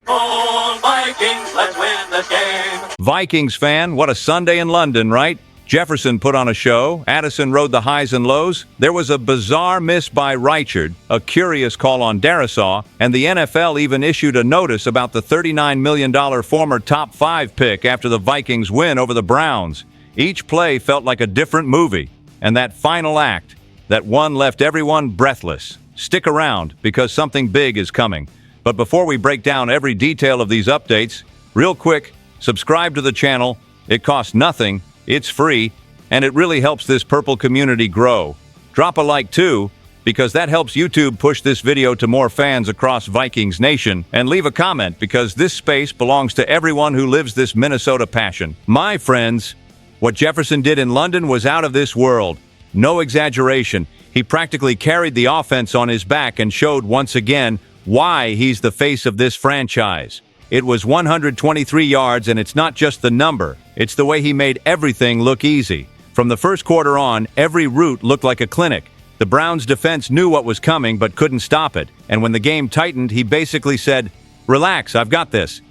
SKOL Vikings, let's win this game. Vikings fan, what a Sunday in London, right? Jefferson put on a show, Addison rode the highs and lows, there was a bizarre miss by Reichard, a curious call on Darisaw, and the NFL even issued a notice about the $39 million former top 5 pick after the Vikings win over the Browns. Each play felt like a different movie, and that final act, that one left everyone breathless. Stick around, because something big is coming. But before we break down every detail of these updates, real quick, subscribe to the channel. It costs nothing, it's free, and it really helps this purple community grow. Drop a like too, because that helps YouTube push this video to more fans across Vikings Nation, and leave a comment because this space belongs to everyone who lives this Minnesota passion. My friends, what Jefferson did in London was out of this world. No exaggeration. He practically carried the offense on his back and showed once again why he's the face of this franchise. It was 123 yards, and it's not just the number. It's the way he made everything look easy. From the first quarter on, every route looked like a clinic. The Browns' defense knew what was coming but couldn't stop it. And when the game tightened, he basically said, "Relax, I've got this."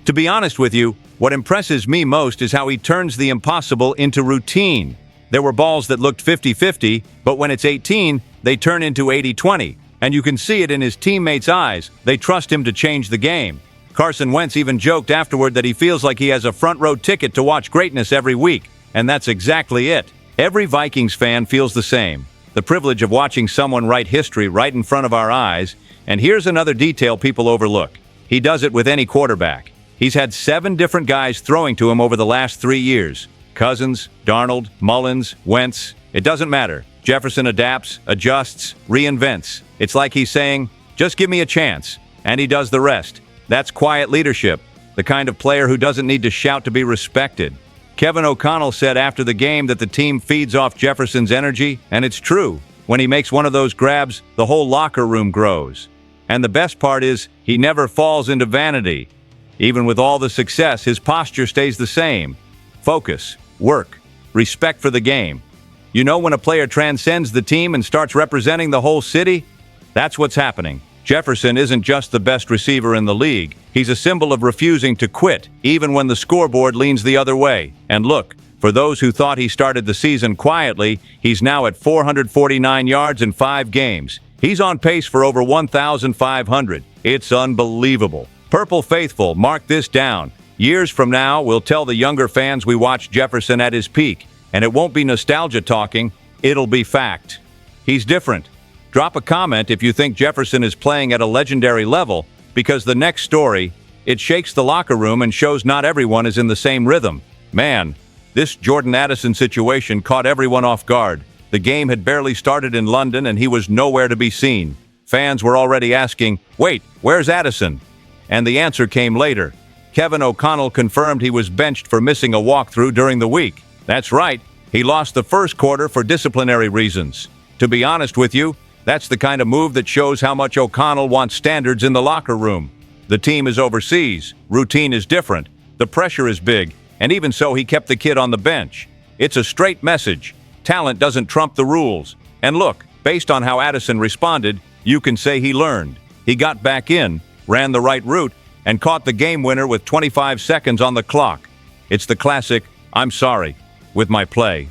To be honest with you, what impresses me most is how he turns the impossible into routine. There were balls that looked 50-50, but when it's 18, they turn into 80-20. And you can see it in his teammates' eyes. They trust him to change the game. Carson Wentz even joked afterward that he feels like he has a front-row ticket to watch greatness every week. And that's exactly it. Every Vikings fan feels the same. The privilege of watching someone write history right in front of our eyes. And here's another detail people overlook. He does it with any quarterback. He's had 7 different guys throwing to him over the last 3 years. Cousins, Darnold, Mullins, Wentz. It doesn't matter. Jefferson adapts, adjusts, reinvents. It's like he's saying, just give me a chance. And he does the rest. That's quiet leadership, the kind of player who doesn't need to shout to be respected. Kevin O'Connell said after the game that the team feeds off Jefferson's energy, and it's true. When he makes one of those grabs, the whole locker room grows. And the best part is, he never falls into vanity. Even with all the success, his posture stays the same. Focus, work, respect for the game. You know when a player transcends the team and starts representing the whole city? That's what's happening. Jefferson isn't just the best receiver in the league. He's a symbol of refusing to quit, even when the scoreboard leans the other way. And look, for those who thought he started the season quietly, he's now at 449 yards in 5 games. He's on pace for over 1,500. It's unbelievable. Purple Faithful, mark this down. Years from now, we'll tell the younger fans we watched Jefferson at his peak. And it won't be nostalgia talking, it'll be fact. He's different. Drop a comment if you think Jefferson is playing at a legendary level, because the next story, it shakes the locker room and shows not everyone is in the same rhythm. Man, this Jordan Addison situation caught everyone off guard. The game had barely started in London and he was nowhere to be seen. Fans were already asking, wait, where's Addison? And the answer came later. Kevin O'Connell confirmed he was benched for missing a walkthrough during the week. That's right, he lost the first quarter for disciplinary reasons. To be honest with you, that's the kind of move that shows how much O'Connell wants standards in the locker room. The team is overseas, routine is different, the pressure is big, and even so he kept the kid on the bench. It's a straight message. Talent doesn't trump the rules. And look, based on how Addison responded, you can say he learned. He got back in, ran the right route, and caught the game winner with 25 seconds on the clock. It's the classic, I'm sorry, with my play.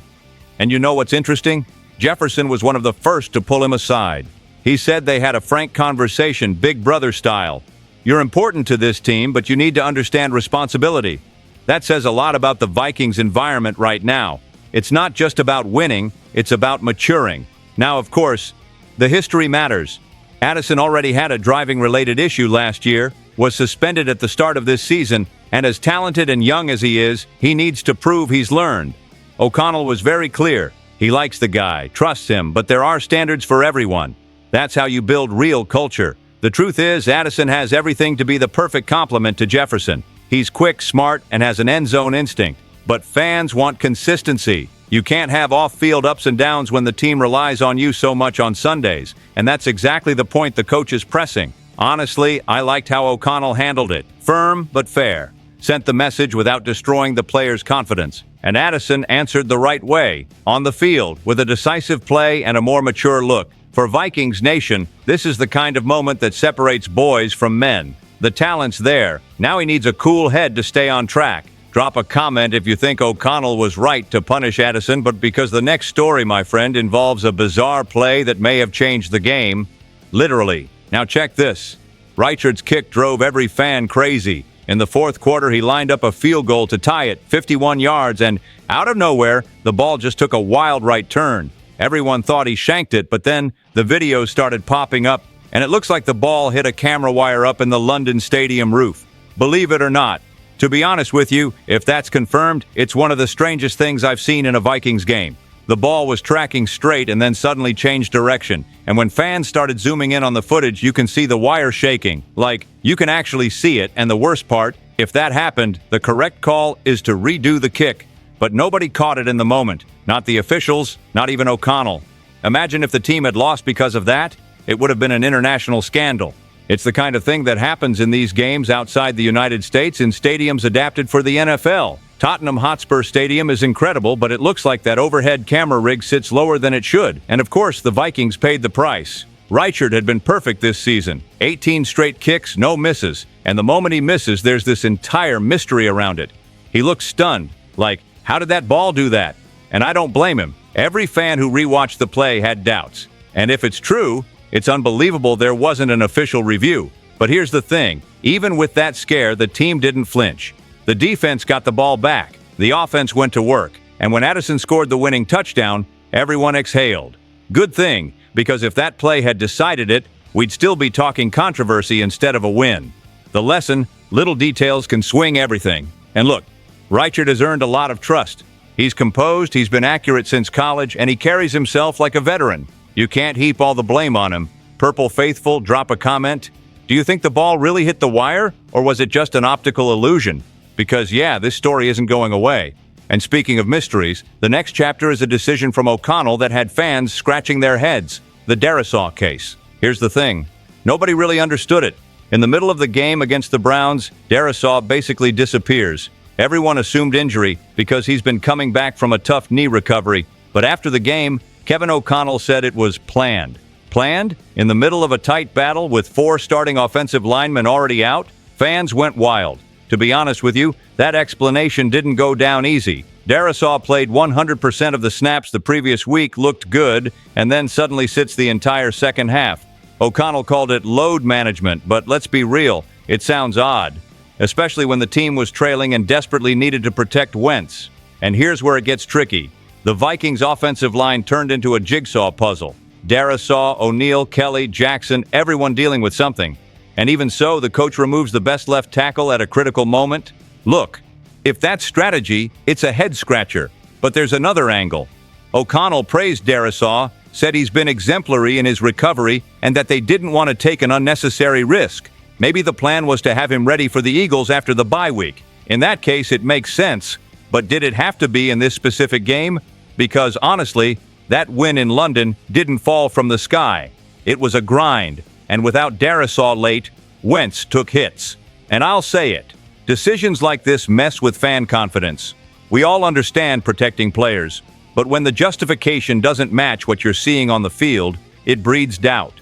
And you know what's interesting? Jefferson was one of the first to pull him aside. He said they had a frank conversation, big brother style. You're important to this team, but you need to understand responsibility. That says a lot about the Vikings environment right now. It's not just about winning, it's about maturing. Now, of course, the history matters. Addison already had a driving-related issue last year, was suspended at the start of this season, and as talented and young as he is, he needs to prove he's learned. O'Connell was very clear. He likes the guy, trusts him, but there are standards for everyone. That's how you build real culture. The truth is, Addison has everything to be the perfect complement to Jefferson. He's quick, smart, and has an end zone instinct. But fans want consistency. You can't have off-field ups and downs when the team relies on you so much on Sundays. And that's exactly the point the coach is pressing. Honestly, I liked how O'Connell handled it. Firm, but fair. Sent the message without destroying the player's confidence. And Addison answered the right way, on the field, with a decisive play and a more mature look. For Vikings Nation, this is the kind of moment that separates boys from men. The talent's there. Now he needs a cool head to stay on track. Drop a comment if you think O'Connell was right to punish Addison, but because the next story, my friend, involves a bizarre play that may have changed the game. Literally. Now check this. Reichard's kick drove every fan crazy. In the fourth quarter, he lined up a field goal to tie it, 51 yards, and out of nowhere, the ball just took a wild right turn. Everyone thought he shanked it, but then the videos started popping up, and it looks like the ball hit a camera wire up in the London Stadium roof. Believe it or not, to be honest with you, if that's confirmed, it's one of the strangest things I've seen in a Vikings game. The ball was tracking straight and then suddenly changed direction. And when fans started zooming in on the footage, you can see the wire shaking. Like, you can actually see it, and the worst part, if that happened, the correct call is to redo the kick. But nobody caught it in the moment. Not the officials, not even O'Connell. Imagine if the team had lost because of that. It would have been an international scandal. It's the kind of thing that happens in these games outside the United States in stadiums adapted for the NFL. Tottenham Hotspur Stadium is incredible, but it looks like that overhead camera rig sits lower than it should. And of course, the Vikings paid the price. Reichard had been perfect this season. 18 straight kicks, no misses. And the moment he misses, there's this entire mystery around it. He looks stunned. Like, how did that ball do that? And I don't blame him. Every fan who rewatched the play had doubts. And if it's true, it's unbelievable there wasn't an official review. But here's the thing. Even with that scare, the team didn't flinch. The defense got the ball back. The offense went to work. And when Addison scored the winning touchdown, everyone exhaled. Good thing, because if that play had decided it, we'd still be talking controversy instead of a win. The lesson, little details can swing everything. And look, Reichard has earned a lot of trust. He's composed, he's been accurate since college, and he carries himself like a veteran. You can't heap all the blame on him. Purple Faithful, drop a comment. Do you think the ball really hit the wire, or was it just an optical illusion? Because yeah, this story isn't going away. And speaking of mysteries, the next chapter is a decision from O'Connell that had fans scratching their heads. The Darisaw case. Here's the thing. Nobody really understood it. In the middle of the game against the Browns, Darisaw basically disappears. Everyone assumed injury because he's been coming back from a tough knee recovery. But after the game, Kevin O'Connell said it was planned. Planned? In the middle of a tight battle with 4 starting offensive linemen already out? Fans went wild. To be honest with you, that explanation didn't go down easy. Darisaw played 100% of the snaps the previous week, looked good, and then suddenly sits the entire second half. O'Connell called it load management, but let's be real, it sounds odd. Especially when the team was trailing and desperately needed to protect Wentz. And here's where it gets tricky. The Vikings' offensive line turned into a jigsaw puzzle. Darisaw, O'Neal, Kelly, Jackson, everyone dealing with something. And even so, the coach removes the best left tackle at a critical moment. Look, if that's strategy, it's a head-scratcher. But there's another angle. O'Connell praised Darisaw, said he's been exemplary in his recovery, and that they didn't want to take an unnecessary risk. Maybe the plan was to have him ready for the Eagles after the bye week. In that case, it makes sense. But did it have to be in this specific game? Because honestly, that win in London didn't fall from the sky. It was a grind, and without Darisaw late, Wentz took hits. And I'll say it, decisions like this mess with fan confidence. We all understand protecting players, but when the justification doesn't match what you're seeing on the field, it breeds doubt.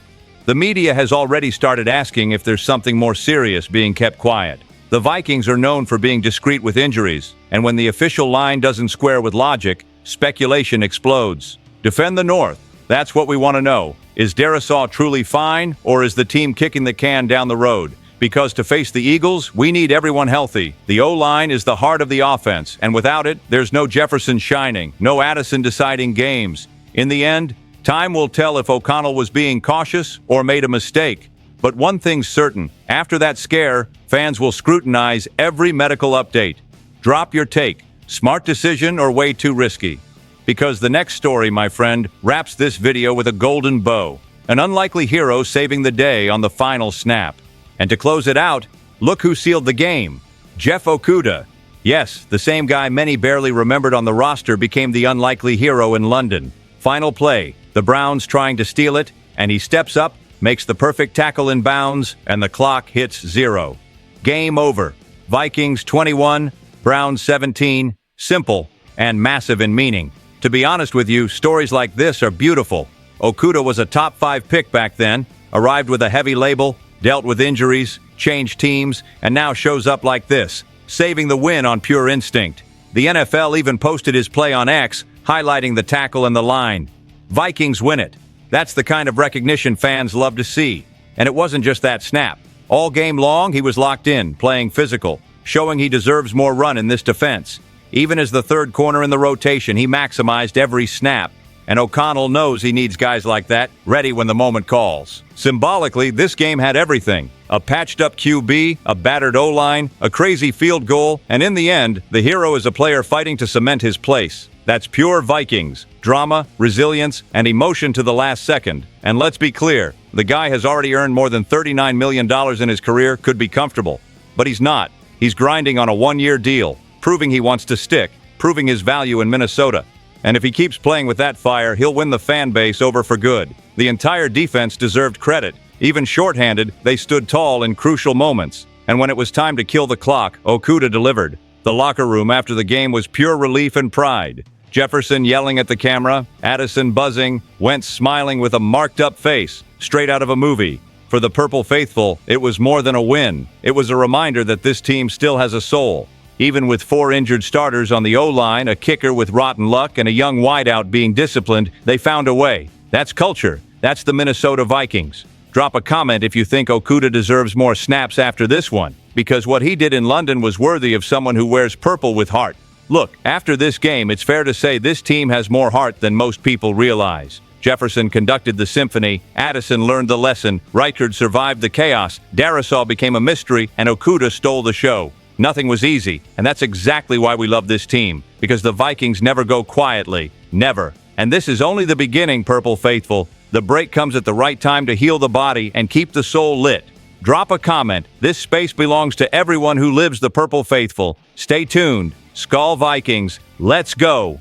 The media has already started asking if there's something more serious being kept quiet. The Vikings are known for being discreet with injuries, and when the official line doesn't square with logic, speculation explodes. Defend the North. That's what we want to know. Is Darisaw truly fine, or is the team kicking the can down the road? Because to face the Eagles, we need everyone healthy. The O-line is the heart of the offense, and without it, there's no Jefferson shining, no Addison deciding games. In the end, time will tell if O'Connell was being cautious or made a mistake. But one thing's certain, after that scare, fans will scrutinize every medical update. Drop your take. Smart decision or way too risky? Because the next story, my friend, wraps this video with a golden bow. An unlikely hero saving the day on the final snap. And to close it out, look who sealed the game. Jeff Okudah. Yes, the same guy many barely remembered on the roster became the unlikely hero in London. Final play, the Browns trying to steal it, and he steps up, makes the perfect tackle in bounds, and the clock hits 0. Game over. Vikings 21, Browns 17. Simple and massive in meaning. To be honest with you, stories like this are beautiful. Okudah was a top 5 pick back then, arrived with a heavy label, dealt with injuries, changed teams, and now shows up like this, saving the win on pure instinct. The NFL even posted his play on X, highlighting the tackle and the line. Vikings win it. That's the kind of recognition fans love to see. And it wasn't just that snap. All game long, he was locked in, playing physical, showing he deserves more run in this defense. Even as the third corner in the rotation, he maximized every snap. And O'Connell knows he needs guys like that, ready when the moment calls. Symbolically, this game had everything. A patched-up QB, a battered O-line, a crazy field goal, and in the end, the hero is a player fighting to cement his place. That's pure Vikings. Drama, resilience, and emotion to the last second. And let's be clear, the guy has already earned more than $39 million in his career, could be comfortable. But he's not. He's grinding on a one-year deal, proving he wants to stick, proving his value in Minnesota. And if he keeps playing with that fire, he'll win the fan base over for good. The entire defense deserved credit. Even shorthanded, they stood tall in crucial moments. And when it was time to kill the clock, Okudah delivered. The locker room after the game was pure relief and pride. Jefferson yelling at the camera, Addison buzzing, Wentz smiling with a marked-up face, straight out of a movie. For the Purple Faithful, it was more than a win. It was a reminder that this team still has a soul. Even with 4 injured starters on the O-line, a kicker with rotten luck, and a young wideout being disciplined, they found a way. That's culture. That's the Minnesota Vikings. Drop a comment if you think Okudah deserves more snaps after this one, because what he did in London was worthy of someone who wears purple with heart. Look, after this game, it's fair to say this team has more heart than most people realize. Jefferson conducted the symphony, Addison learned the lesson, Reichard survived the chaos, Darrisaw became a mystery, and Okudah stole the show. Nothing was easy, and that's exactly why we love this team, because the Vikings never go quietly. Never. And this is only the beginning, Purple Faithful. The break comes at the right time to heal the body and keep the soul lit. Drop a comment. This space belongs to everyone who lives the Purple Faithful. Stay tuned. SKOL Vikings, let's go!